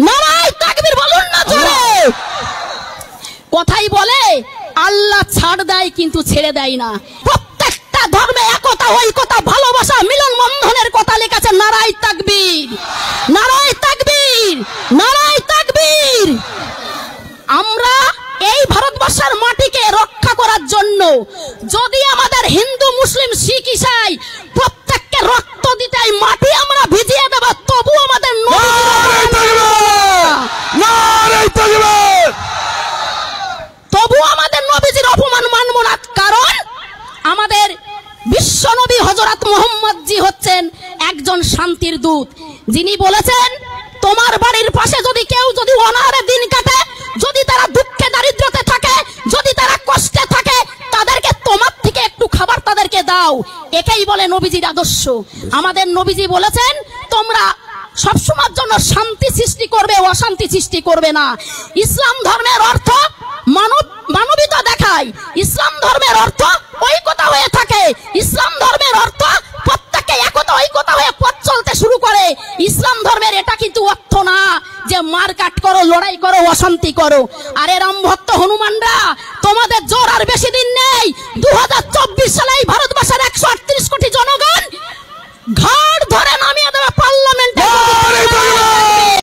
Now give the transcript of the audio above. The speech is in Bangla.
নারায়ে তাকবীর বলুন না জোরে। কথাই বলে আল্লাহ ছাড় দেয় কিন্তু ছেড়ে দেয় না। প্রত্যেকটা ধর্মে একতা, ঐক্যতা, ভালোবাসা, মিলন বন্ধনের কথা লেখা। নারায়ে তাকবীর, নারায়ে তাকবীর, নারায়ে তাকবীর। আমরা এই ভারতবর্ষের মাটিকে রক্ষা করার জন্য যদি আমাদের হিন্দু, মুসলিম, শিখ, ঈসাই প্রত্যেককে রক্ত দিতে মাটি আমরা ভিজিয়ে দেব, তবু আমাদের তবু আমাদের নবীজির অপমান মানব না। কারণ আমাদের বিশ্ব নবী হযরত মুহাম্মদ জি হচ্ছেন একজন শান্তির দূত, যিনি বলেছেন তোমার বাড়ির পাশে যদি কেউ যদি অনাহারে দিন কাটে, যদি তারা দুঃখে দারিদ্রতে থাকে, যদি তারা কষ্টে থাকে, তাদেরকে তোমার থেকে একটু খাবার তাদেরকে দাও। একেই বলে নবীজির আদর্শ। আমাদের নবীজি বলেছেন তোমরা সবসময়ের জন্য শান্তি সৃষ্টি করবে, অশান্তি সৃষ্টি করবে না। ইসলাম ধর্মের অর্থ মানবতা দেখায়। ইসলাম ধর্মের অর্থ ঐক্যতা হয়ে থাকে। ইসলাম ধর্মের অর্থ প্রত্যেকে একতা ঐক্যতা হয়ে পথ চলতে শুরু করে। ইসলাম ধর্মের এটা কিন্তু অর্থ না যে মারকাট করো, লড়াই করো, অশান্তি করো। আরে রাম ভক্ত হনুমানরা, তোমাদের জোর আর বেশি দিন নেই।